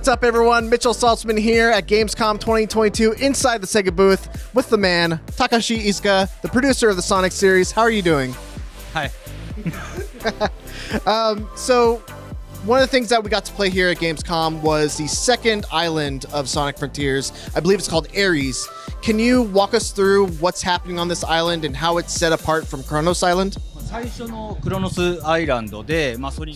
What's up, everyone? Mitchell Saltzman here at Gamescom 2022 inside the Sega booth with the man, Takashi Iizuka, the producer of the Sonic series. How are you doing? Hi. So, one of the things that we got to play here at Gamescom was the second island of Sonic Frontiers. I believe it's called Ares. Can you walk us through what's happening on this island and how it's set apart from Kronos Island? So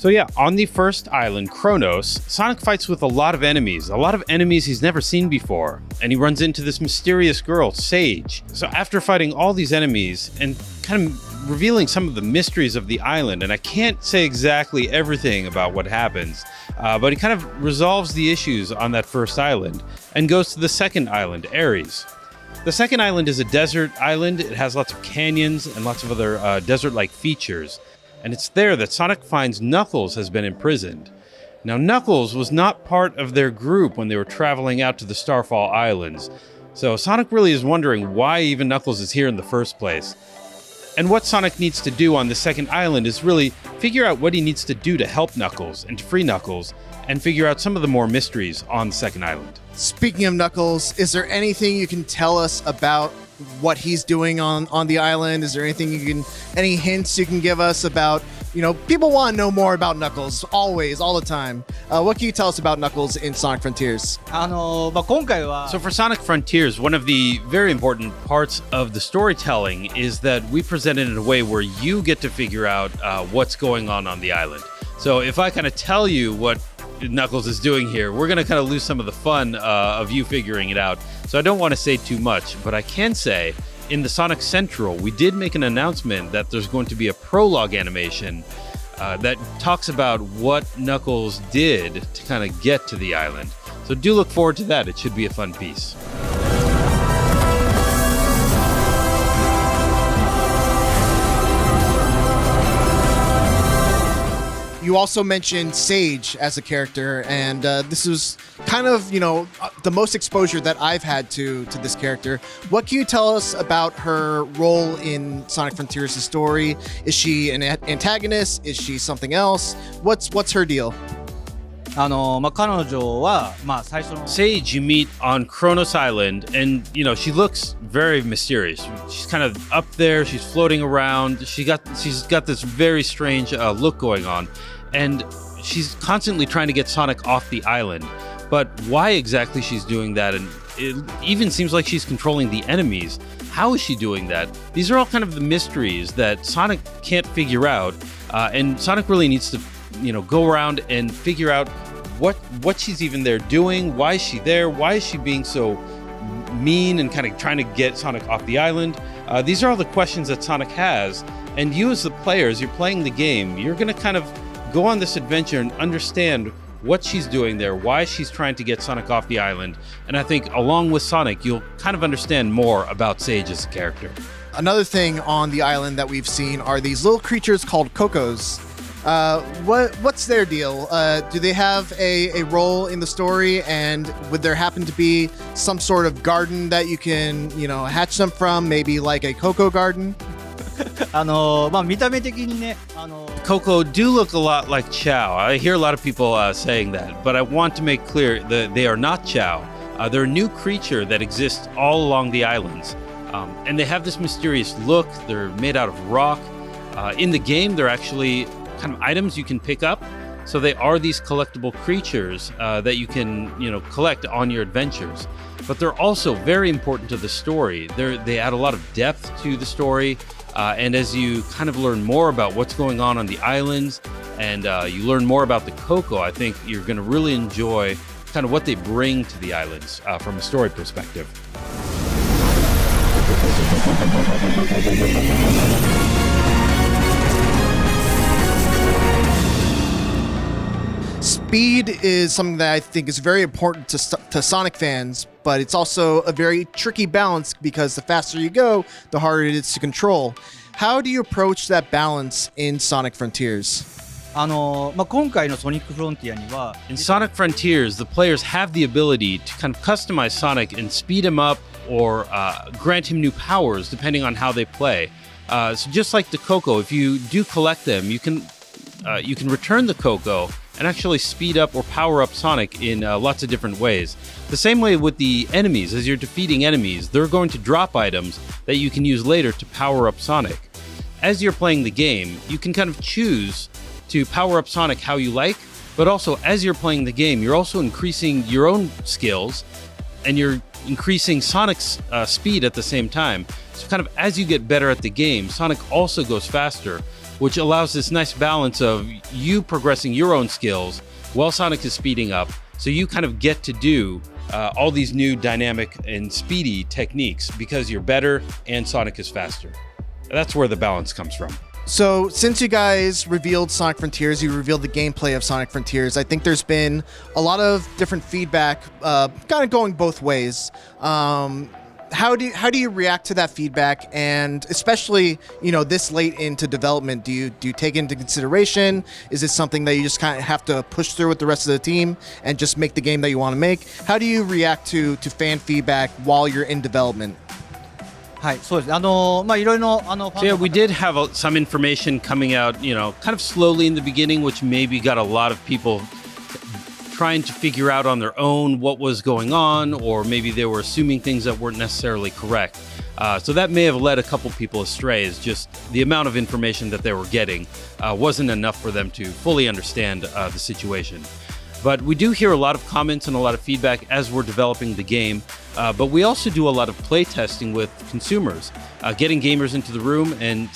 yeah, on the first island, Kronos, Sonic fights with a lot of enemies he's never seen before, and he runs into this mysterious girl, Sage. So after fighting all these enemies and kind of revealing some of the mysteries of the island, and I can't say exactly everything about what happens, but he kind of resolves the issues on that first island and goes to the second island, Ares. The second island is a desert island. It has lots of canyons and lots of other desert-like features. And it's there that Sonic finds Knuckles has been imprisoned. Now, Knuckles was not part of their group when they were traveling out to the Starfall Islands. So Sonic really is wondering why even Knuckles is here in the first place. And what Sonic needs to do on the second island is really figure out what he needs to do to help Knuckles and to free Knuckles, and figure out some of the more mysteries on the second island. Speaking of Knuckles, is there anything you can tell us about what he's doing on the island? Is there anything any hints you can give us about, people want to know more about Knuckles, always, all the time. What can you tell us about Knuckles in Sonic Frontiers? So for Sonic Frontiers, one of the very important parts of the storytelling is that we present it in a way where you get to figure out what's going on the island. So if I kind of tell you what Knuckles is doing here, we're going to kind of lose some of the fun of you figuring it out. So I don't want to say too much, but I can say in the Sonic Central, we did make an announcement that there's going to be a prologue animation that talks about what Knuckles did to kind of get to the island. So do look forward to that. It should be a fun piece. You also mentioned Sage as a character, and this is kind of, the most exposure that I've had to this character. What can you tell us about her role in Sonic Frontiers' story? Is she an antagonist? Is she something else? What's her deal? Sage you meet on Kronos Island, and she looks very mysterious. She's kind of up there, she's floating around, she's got this very strange look going on, and she's constantly trying to get Sonic off the island. But why exactly she's doing that, and it even seems like she's controlling the enemies. How is she doing that? These are all kind of the mysteries that Sonic can't figure out, and Sonic really needs to go around and figure out what she's even there doing. Why is she there? Why is she being so mean and kind of trying to get Sonic off the island? These are all the questions that Sonic has, and you as the players, you're playing the game, you're going to kind of go on this adventure and understand what she's doing there, why she's trying to get Sonic off the island, and I think along with Sonic, you'll kind of understand more about Sage as a character. Another thing on the island that we've seen are these little creatures called Cocos. What's their deal? Do they have a role in the story, and would there happen to be some sort of garden that you can, hatch them from, maybe like a Coco garden? Coco do look a lot like Chao. I hear a lot of people saying that, but I want to make clear that they are not Chao. They're a new creature that exists all along the islands, and they have this mysterious look. They're made out of rock. In the game, they're actually kind of items you can pick up. So they are these collectible creatures that you can, collect on your adventures. But they're also very important to the story. They add a lot of depth to the story. And as you kind of learn more about what's going on the islands, and you learn more about the Coco, I think you're going to really enjoy kind of what they bring to the islands from a story perspective. Speed is something that I think is very important to Sonic fans, but it's also a very tricky balance because the faster you go, the harder it is to control. How do you approach that balance in Sonic Frontiers? In Sonic Frontiers, the players have the ability to kind of customize Sonic and speed him up or grant him new powers depending on how they play. So just like the Coco, if you do collect them, you can return the Coco and actually speed up or power up Sonic in lots of different ways. The same way with the enemies. As you're defeating enemies, they're going to drop items that you can use later to power up Sonic. As you're playing the game, you can kind of choose to power up Sonic how you like, but also as you're playing the game, you're also increasing your own skills and you're increasing Sonic's speed at the same time. So kind of as you get better at the game, Sonic also goes faster, which allows this nice balance of you progressing your own skills while Sonic is speeding up. So you kind of get to do all these new dynamic and speedy techniques because you're better and Sonic is faster. That's where the balance comes from. So since you guys revealed Sonic Frontiers, you revealed the gameplay of Sonic Frontiers, I think there's been a lot of different feedback kind of going both ways. How do you react to that feedback, and especially this late into development, do you take it into consideration? Is it something that you just kind of have to push through with the rest of the team and just make the game that you want to make? How do you react to fan feedback while you're in development? はい、そうです。いろいろファンの So yeah, we did have some information coming out, kind of slowly in the beginning, which maybe got a lot of people trying to figure out on their own what was going on, or maybe they were assuming things that weren't necessarily correct. So that may have led a couple people astray, is just the amount of information that they were getting wasn't enough for them to fully understand the situation. But we do hear a lot of comments and a lot of feedback as we're developing the game. But we also do a lot of play testing with consumers, getting gamers into the room and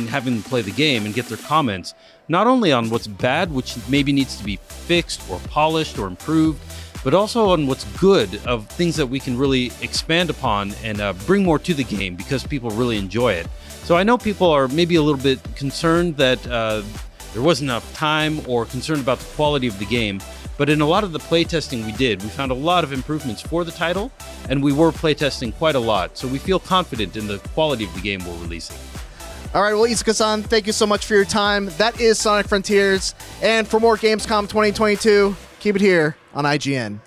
having them play the game and get their comments, not only on what's bad, which maybe needs to be fixed or polished or improved, but also on what's good, of things that we can really expand upon and bring more to the game because people really enjoy it. So I know people are maybe a little bit concerned that there wasn't enough time, or concerned about the quality of the game. But in a lot of the playtesting we did, we found a lot of improvements for the title, and we were playtesting quite a lot. So we feel confident in the quality of the game we're releasing. All right, well, Iizuka-san, thank you so much for your time. That is Sonic Frontiers. And for more Gamescom 2022, keep it here on IGN.